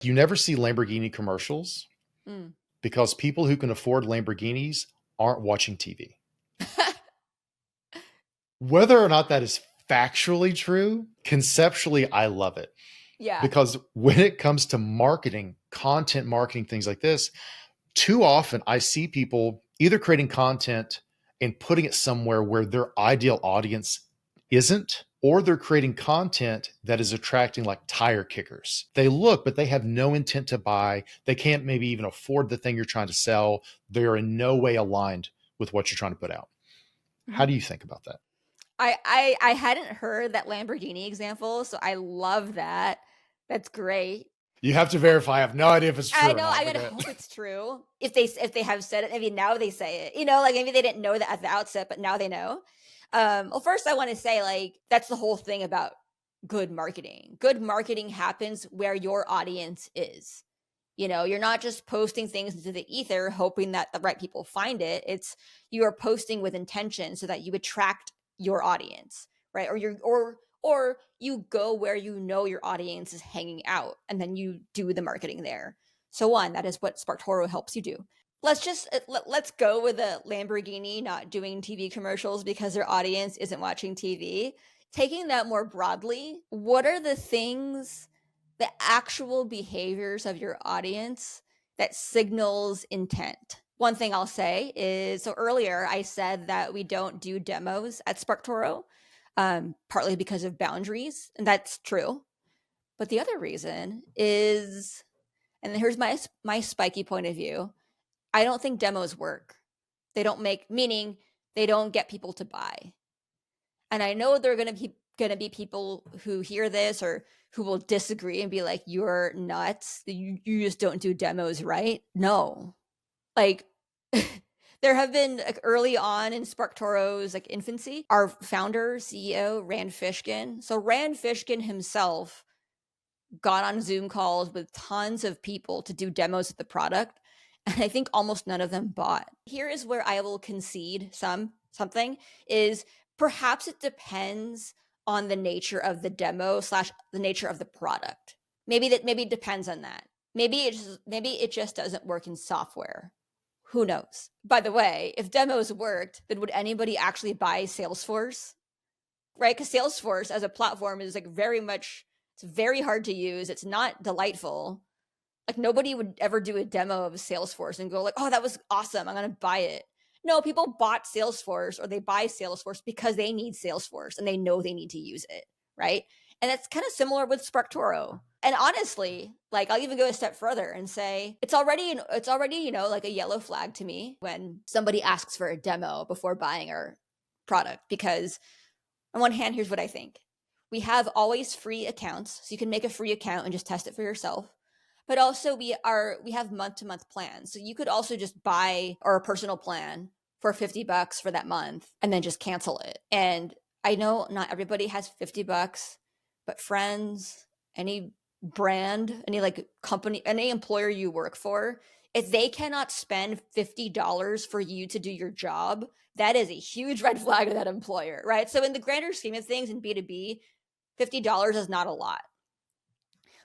You never see Lamborghini commercials Mm. because people who can afford Lamborghinis aren't watching TV. Whether or not that is factually true, conceptually, I love it. Yeah. Because when it comes to marketing, content marketing, things like this, too often I see people either creating content and putting it somewhere where their ideal audience isn't, or they're creating content that is attracting like tire kickers. They look, but they have no intent to buy. They can't maybe even afford the thing you're trying to sell. They're in no way aligned with what you're trying to put out. How do you think about that? I hadn't heard that Lamborghini example, so I love that. That's great. You have to verify. I have no idea if it's true I or know, not. I gotta hope it's true. If they have said it, maybe now they say it. Like maybe they didn't know that at the outset, but now they know. Well, first I want to say, like, that's the whole thing about good marketing. Good marketing happens where your audience is. You're not just posting things into the ether hoping that the right people find it. It's you are posting with intention so that you attract your audience, right? Or you go where your audience is hanging out, and then you do the marketing there. So one, that is what SparkToro helps you do. Let's go with the Lamborghini not doing TV commercials because their audience isn't watching TV. Taking that more broadly, what are the actual behaviors of your audience that signals intent? One thing I'll say is, so earlier I said that we don't do demos at SparkToro, partly because of boundaries, and that's true. But the other reason is, and here's my spiky point of view, I don't think demos work. They don't meaning they don't get people to buy. And I know there are going to be people who hear this or who will disagree and be like, "You're nuts. You just don't do demos right." No, like there have been, like, early on in SparkToro's like infancy, our founder CEO Rand Fishkin. So Rand Fishkin himself got on Zoom calls with tons of people to do demos of the product, and I think almost none of them bought. Here is where I will concede something is perhaps it depends on the nature of the demo / the nature of the product. Maybe it depends on that. Maybe it just doesn't work in software. Who knows? By the way, if demos worked, then would anybody actually buy Salesforce? Right? Because Salesforce as a platform is like it's very hard to use. It's not delightful. Like nobody would ever do a demo of Salesforce and go like, "Oh, that was awesome. I'm going to buy it." No, people bought Salesforce or they buy Salesforce because they need Salesforce and they know they need to use it, right? And it's kind of similar with SparkToro. And honestly, like I'll even go a step further and say it's already like a yellow flag to me when somebody asks for a demo before buying our product, because on one hand, here's what I think. We have always free accounts, so you can make a free account and just test it for yourself. But also we have month-to-month plans. So you could also just buy our personal plan for $50 for that month and then just cancel it. And I know not everybody has $50, but friends, any brand, any like company, any employer you work for, if they cannot spend $50 for you to do your job, that is a huge red flag to that employer, right? So in the grander scheme of things in B2B, $50 is not a lot.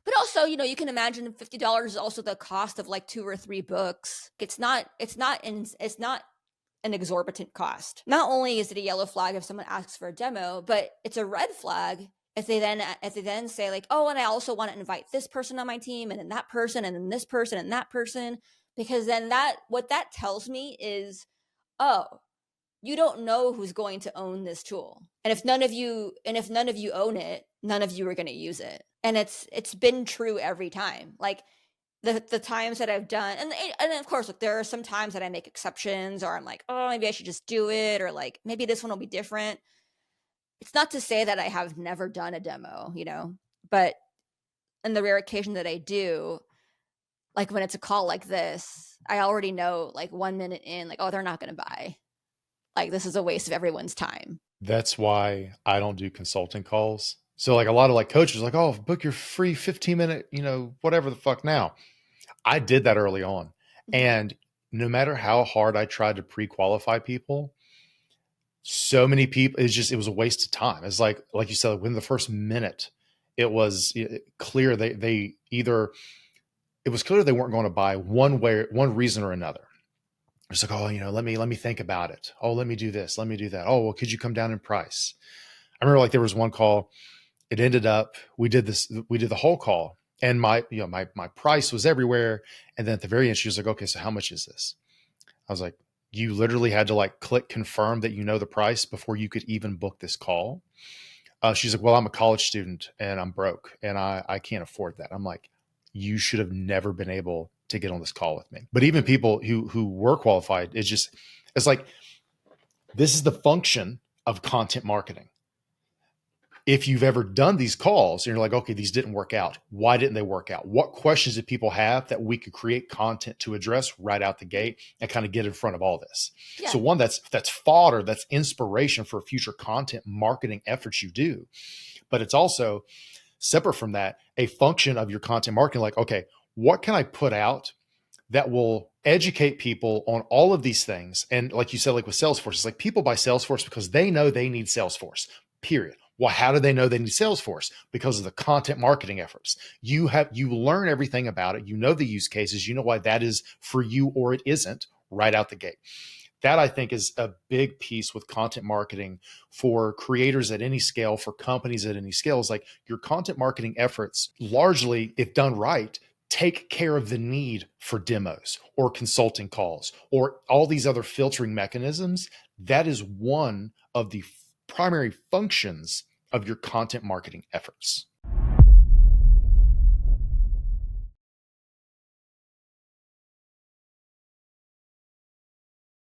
But also, you can imagine $50 is also the cost of like 2 or 3 books. It's not an exorbitant cost. Not only is it a yellow flag if someone asks for a demo, but it's a red flag if they then say like, "Oh, and I also want to invite this person on my team, and then that person, and then this person, and that person," because then what that tells me is, oh, you don't know who's going to own this tool. And if none of you own it, none of you are going to use it. And it's been true every time. Like the times that I've done, and of course, look, there are some times that I make exceptions, or I'm like, "Oh, maybe I should just do it," or like maybe this one will be different. It's not to say that I have never done a demo, but on the rare occasion that I do, like when it's a call like this, I already know like 1 minute in, like, oh, they're not going to buy. Like this is a waste of everyone's time. That's why I don't do consulting calls. So like a lot of like coaches like, "Oh, book your free 15-minute, whatever the fuck now." I did that early on. And no matter how hard I tried to pre-qualify people, so many people, it was a waste of time. It's like you said, within the first minute, it was clear they either it was clear they weren't going to buy one reason or another. It's like, oh, let me think about it. Oh, let me do this. Let me do that. Oh, well, could you come down in price? I remember like there was one call. It ended up, we did the whole call, and my price was everywhere. And then at the very end, she was like, okay, so how much is this? I was like, you literally had to like click confirm that the price before you could even book this call. She's like, well, I'm a college student and I'm broke and I can't afford that. I'm like, you should have never been able to get on this call with me. But even people who were qualified, it's like, this is the function of content marketing. If you've ever done these calls and you're like, okay, these didn't work out. Why didn't they work out? What questions did people have that we could create content to address right out the gate and kind of get in front of all this? Yeah. So one, that's fodder, that's inspiration for future content marketing efforts you do. But it's also separate from that, a function of your content marketing. Like, okay, what can I put out that will educate people on all of these things? And like you said, like with Salesforce, it's like people buy Salesforce because they know they need Salesforce, period. Well, how do they know they need Salesforce? Because of the content marketing efforts. You learn everything about it. You know the use cases. You know why that is for you or it isn't right out the gate. That I think is a big piece with content marketing for creators at any scale, for companies at any scale. Is like your content marketing efforts largely, if done right, take care of the need for demos or consulting calls or all these other filtering mechanisms. That is one of the primary functions of your content marketing efforts.